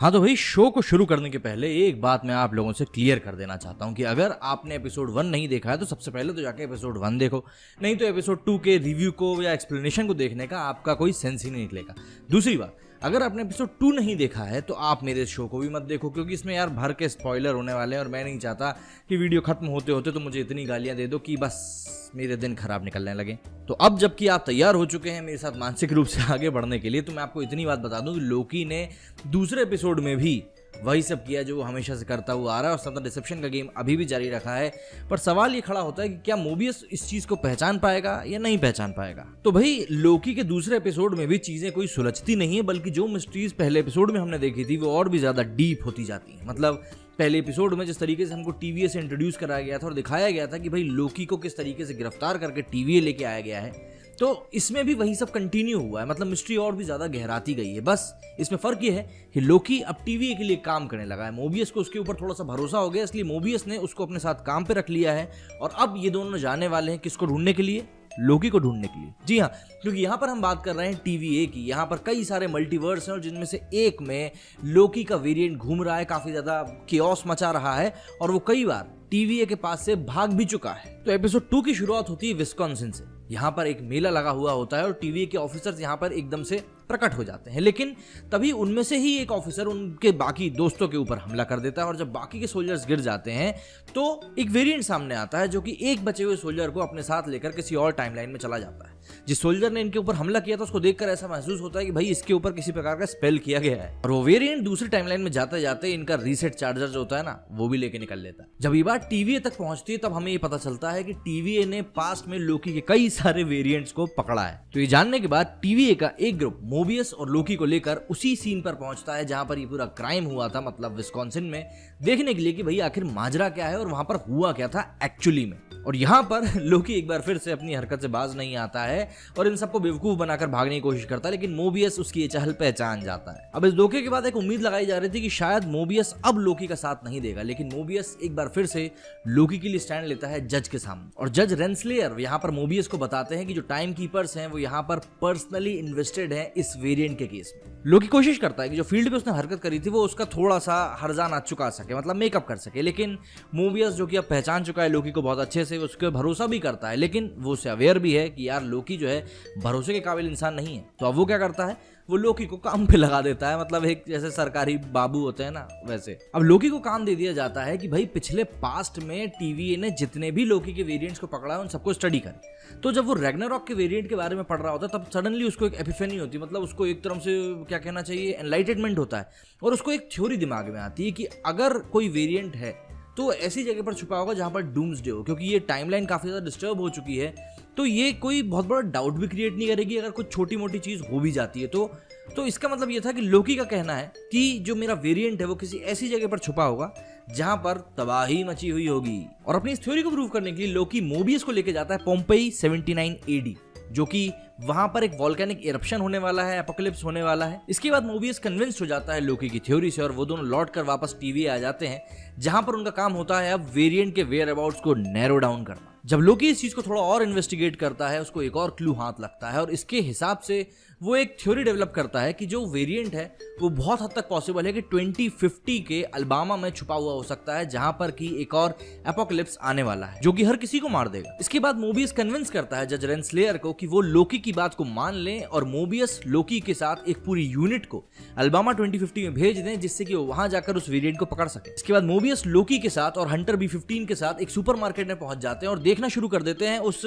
हाँ तो भाई शो को शुरू करने के पहले एक बात मैं आप लोगों से क्लियर कर देना चाहता हूँ कि अगर आपने एपिसोड 1 नहीं देखा है तो सबसे पहले तो जाके एपिसोड 1 देखो, नहीं तो एपिसोड 2 के रिव्यू को या एक्सप्लेनेशन को देखने का आपका कोई सेंस ही नहीं निकलेगा। दूसरी बात, अगर आपने एपिसोड 2 नहीं देखा है तो आप मेरे शो को भी मत देखो, क्योंकि इसमें यार भर के स्पॉइलर होने वाले हैं और मैं नहीं चाहता कि वीडियो खत्म होते होते तो मुझे इतनी गालियां दे दो कि बस मेरे दिन खराब निकलने लगे। तो अब जबकि आप तैयार हो चुके हैं मेरे साथ मानसिक रूप से आगे बढ़ने के लिए, तो मैं आपको इतनी बात बता दूं कि लोकी ने दूसरे एपिसोड में भी वही सब किया जो वो हमेशा से करता हुआ आ रहा है और सतत डिसेप्शन का गेम अभी भी जारी रखा है। पर सवाल ये खड़ा होता है कि क्या मोबियस इस चीज को पहचान पाएगा या नहीं पहचान पाएगा। तो भाई लोकी के दूसरे एपिसोड में भी चीजें कोई सुलझती नहीं है, बल्कि जो मिस्ट्रीज पहले एपिसोड में हमने देखी थी वो और भी ज्यादा डीप होती जाती है। मतलब पहले एपिसोड में जिस तरीके से हमको टीवीए से इंट्रोड्यूस कराया गया था और दिखाया गया था कि भाई लोकी को किस तरीके से गिरफ्तार करके टीवीए लेके आया गया है, तो इसमें भी वही सब कंटिन्यू हुआ है। मतलब मिस्ट्री और भी ज्यादा गहराती गई है। बस इसमें फर्क ये है कि लोकी अब टीवीए के लिए काम करने लगा है, मोबियस को उसके ऊपर थोड़ा सा भरोसा हो गया, इसलिए मोबियस ने उसको अपने साथ काम पे रख लिया है। और अब ये दोनों जाने वाले हैं किसको ढूंढने के लिए? लोकी को ढूंढने के लिए। जी हाँ, क्योंकि यहाँ पर हम बात कर रहे हैं टीवीए की। यहाँ पर कई सारे मल्टीवर्स हैं और जिनमें से एक में लोकी का वेरिएंट घूम रहा है, काफी ज्यादा केओस मचा रहा है और वो कई बार टीवीए के पास से भाग भी चुका है। तो एपिसोड 2 की शुरुआत होती है विस्कॉन्सिन से। यहाँ पर एक मेला लगा हुआ होता है और टीवीए के ऑफिसर्स यहाँ पर एकदम से प्रकट हो जाते हैं, लेकिन तभी उनमें से ही एक ऑफिसर उनके बाकी दोस्तों के ऊपर हमला कर देता है और जब बाकी के सोल्जर्स गिर जाते हैं तो एक वेरिएंट सामने आता है जो कि एक बचे हुए सोल्जर को अपने साथ लेकर किसी और टाइमलाइन में चला जाता है। जिस सोल्जर ने इनके ऊपर हमला किया था उसको देखकर ऐसा महसूस होता है कि भाई इसके ऊपर किसी प्रकार का स्पेल किया गया है और वो वेरिएंट दूसरी टाइमलाइन में जाते जाते इनका रीसेट चार्जर जो होता है ना वो भी लेके निकल लेता है। जब ये बात टीवीए तक पहुंचती है तब हमें ये पता चलता है कि टीवीए ने पास्ट में लोकी के कई सारे वेरिएंट्स को पकड़ा है। तो ये जानने के बाद टीवीए का एक ग्रुप मोबियस और लोकी को लेकर उसी सीन पर पहुंचता है जहां पर ये पूरा क्राइम हुआ था, मतलब विस्कॉन्सिन में, देखने के लिए कि भाई आखिर माजरा क्या है और वहां पर हुआ क्या था एक्चुअली में। और यहाँ पर लोकी एक बार फिर से अपनी हरकत से बाज नहीं आता है और इन सबको बेवकूफ बनाकर भागने की कोशिश करता है, लेकिन मोबियस उसकी ये चहल पहचान जाता है। अब इस धोखे के बाद एक उम्मीद लगाई जा रही थी कि शायद मोबियस अब लोकी का साथ नहीं देगा, लेकिन मोबियस एक बार फिर से लोकी के लिए स्टैंड लेता है जज के सामने। और जज रेंसलेयर यहाँ पर मोबियस को बताते हैं कि जो टाइम कीपर्स हैं वो यहाँ पर पर्सनली इन्वेस्टेड हैं इस वेरिएंट के केस में। लोकी कोशिश करता है कि जो फील्ड पे उसने हरकत करी थी वो उसका थोड़ा सा हर्जाना चुका सके, मतलब मेकअप कर सके, लेकिन मोबियस जो कि अब पहचान चुका है लोकी को बहुत अच्छे से, उसके भरोसा भी करता है, लेकिन वो उससे अवेयर भी है कि यार लोकी जो है भरोसे के काबिल इंसान नहीं है। तो अब वो क्या करता है, वो लोकी को काम पे लगा देता है, मतलब एक जैसे सरकारी बाबू होते हैं ना वैसे। अब लोकी को काम दे दिया जाता है कि भाई पिछले पास्ट में टीवीए ने जितने भी लोकी के वेरिएंट्स को पकड़ा है उन सबको स्टडी करे। तो जब वो रैग्नारॉक के वेरिएंट के बारे में पढ़ रहा होता है तब सडनली उसको एक एपिफेनी होती है, मतलब उसको एक तरह से क्या कहना चाहिए एनलाइटमेंट होता है और उसको एक थ्योरी दिमाग में आती है कि अगर कोई वेरिएंट है तो ऐसी जगह पर छुपा होगा जहां पर डूम्सडे हो, क्योंकि ये टाइमलाइन काफी ज्यादा डिस्टर्ब हो चुकी है। तो ये कोई बहुत बड़ा डाउट भी क्रिएट नहीं करेगी अगर कुछ छोटी मोटी चीज हो भी जाती है तो इसका मतलब ये था कि लोकी का कहना है कि जो मेरा वेरिएंट है वो किसी ऐसी जगह पर छुपा होगा जहां पर तबाही मची हुई होगी। और अपनी इस थ्योरी को प्रूव करने के लिए लोकी मोबियस को लेके जाता है पोम्पेई 79 AD, जो कि वहां पर एक वॉल्केनिक इरप्शन होने वाला है, एपोकलिप्स होने वाला है। इसके बाद मोबियस कन्विंस्ड हो जाता है लोकी की थ्योरी से और वो दोनों लौट कर वापस टीवीए आ जाते हैं, जहां पर उनका काम होता है अब वेरिएंट के वेयर अबाउट्स को नैरो डाउन करना। जब लोकी इस चीज को थोड़ा और इन्वेस्टिगेट करता है उसको एक और क्लू हाथ लगता है और इसके हिसाब से वो एक थ्योरी डेवलप करता है कि जो वेरिएंट है वो बहुत हद तक पॉसिबल है कि 2050 के अल्बामा में छुपा हुआ हो सकता है, जहां पर कि एक और एपोकलिप्स आने वाला है जो कि हर किसी को मार देगा। इसके बाद मोबियस कन्विंस करता है जज रेंसलेयर को कि वो लोकी की बात को मान लें और मोबियस लोकी के साथ एक पूरी यूनिट को अल्बामा 2050 में भेज दें, जिससे कि वो वहां जाकर उस वेरिएंट को पकड़ सके। इसके बाद मोबियस लोकी के साथ और हंटर B15 के साथ एक सुपरमार्केट में पहुंच जाते हैं और देखना शुरू कर देते हैं उस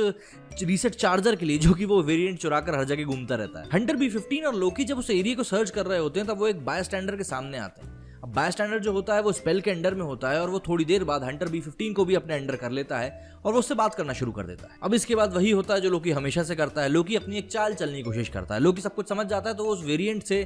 रीसेट चार्जर के लिए जो कि वो वेरिएंट चुराकर हर जगह घूमता रहता है। हंटर B15 और लोकी जब उस एरिया को सर्च कर रहे होते हैं तब वो एक बायस्टैंडर के सामने आते हैं। अब बायस्टैंडर जो होता है वो स्पेल के अंडर में होता है और वो थोड़ी देर बाद हंटर B15 को भी अपने अंडर कर लेता है और वो उससे बात करना शुरू कर देता है। अब इसके बाद वही होता है जो लोकी हमेशा से करता है, लोकी अपनी एक चाल चलने की कोशिश करता है। लोकी सब कुछ समझ जाता है तो वो उस वेरिएंट से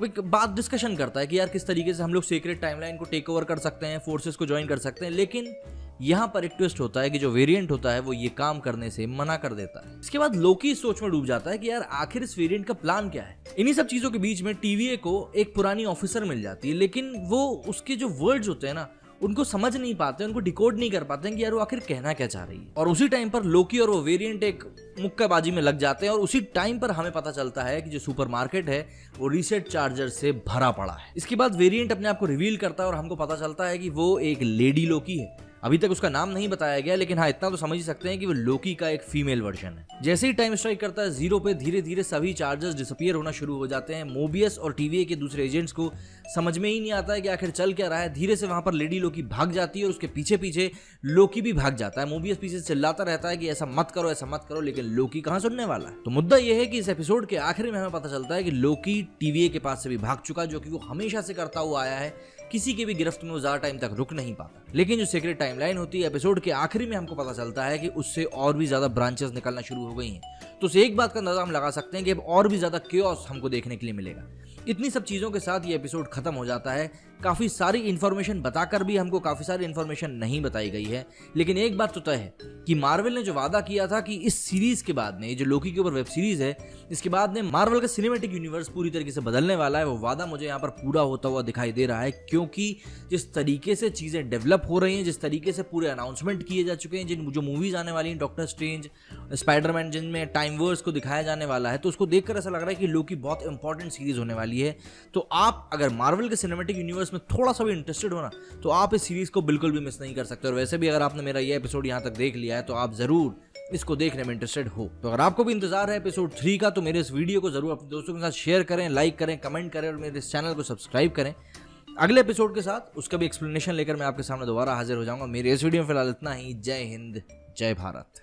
एक बात डिस्कशन करता है कि यार किस तरीके से हम लोग सीक्रेट टाइमलाइन को टेक ओवर कर सकते हैं, फोर्सेस को ज्वाइन कर सकते हैं। लेकिन यहाँ पर एक ट्विस्ट होता है कि जो वेरिएंट होता है वो ये काम करने से मना कर देता है। इसके बाद लोकी इस सोच में डूब जाता है कि यार आखिर इस वेरिएंट का प्लान क्या है। इन्हीं सब चीजों के बीच में टीवीए को एक पुरानी ऑफिसर मिल जाती है, लेकिन वो उसके जो वर्ड्स होते हैं ना उनको समझ नहीं पाते, उनको डिकोड नहीं कर पाते हैं कि यार वो आखिर कहना क्या चाह रही है। और उसी टाइम पर लोकी और वो वेरिएंट एक मुक्केबाजी में लग जाते हैं और उसी टाइम पर हमें पता चलता है कि जो सुपरमार्केट है वो रीसेट चार्जर से भरा पड़ा है। इसके बाद वेरिएंट अपने आप को रिवील करता है और हमको पता चलता है कि वो एक लेडी लोकी है। अभी तक उसका नाम नहीं बताया गया, लेकिन हाँ इतना तो समझ ही सकते हैं कि वो लोकी का एक फीमेल वर्जन है। जैसे ही टाइम स्ट्राइक करता है 0 पे, धीरे धीरे सभी चार्जर्स डिसअपीयर होना शुरू हो जाते हैं। मोबियस और टीवीए के दूसरे एजेंट्स को समझ में ही नहीं आता है कि आखिर चल क्या रहा है। धीरे से वहां पर लेडी लोकी भाग जाती है और उसके पीछे पीछे लोकी भी भाग जाता है। मोबियस पीछे से चिल्लाता रहता है कि ऐसा मत करो, ऐसा मत करो, लेकिन लोकी कहां सुनने वाला है। तो मुद्दा यह है कि इस एपिसोड के आखिर में हमें पता चलता है कि लोकी टीवीए के पास से भी भाग चुका, जो कि वो हमेशा से करता हुआ आया है। किसी के भी गिरफ्त में वो ज्यादा टाइम तक रुक नहीं पाता। लेकिन जो सीक्रेट टाइमलाइन होती है, एपिसोड के आखिरी में हमको पता चलता है कि उससे और भी ज्यादा ब्रांचेस निकलना शुरू हो गई हैं। तो उसे एक बात का अंदाजा हम लगा सकते हैं कि अब और भी ज्यादा क्योस हमको देखने के लिए मिलेगा। इतनी सब चीजों के साथ ये एपिसोड खत्म हो जाता है। काफी सारी इंफॉर्मेशन बताकर भी हमको काफी सारी इंफॉर्मेशन नहीं बताई गई है। लेकिन एक बात तो तय है कि मार्वल ने जो वादा किया था कि इस सीरीज के बाद में, ये जो लोकी के ऊपर वेब सीरीज है, इसके बाद में मार्वल का सिनेमैटिक यूनिवर्स पूरी तरीके से बदलने वाला है, वो वादा मुझे यहाँ पर पूरा होता हुआ दिखाई दे रहा है। क्योंकि जिस तरीके से चीजें डेवलप हो रही हैं, जिस तरीके से पूरे अनाउंसमेंट किए जा चुके हैं, जो मूवीज आने वाली हैं, डॉक्टर स्ट्रेंज, स्पाइडरमैन, जिनमें टाइम वर्स को दिखाया जाने वाला है, तो उसको देखकर ऐसा लग रहा है कि लोकी बहुत इंपॉर्टेंट सीरीज होने वाली है। तो आप अगर मार्वल के सिनेमैटिक यूनिवर्स में थोड़ा सा भी इंटरेस्टेड हो ना, तो आप इस सीरीज को बिल्कुल भी मिस नहीं कर सकते। और वैसे भी अगर आपने मेरा ये एपिसोड यहाँ तक देख लिया है तो आप जरूर इसको देखने में इंटरेस्टेड हो। तो अगर आपको भी इंतजार है एपिसोड 3 का, तो मेरे इस वीडियो को जरूर अपने दोस्तों के साथ शेयर करें, लाइक करें, कमेंट करें और मेरे इस चैनल को सब्सक्राइब करें। अगले एपिसोड के साथ उसका भी एक्सप्लेनेशन लेकर मैं आपके सामने दोबारा हाजिर हो जाऊंगा। मेरे इस वीडियो में फिलहाल इतना ही। जय हिंद, जय भारत।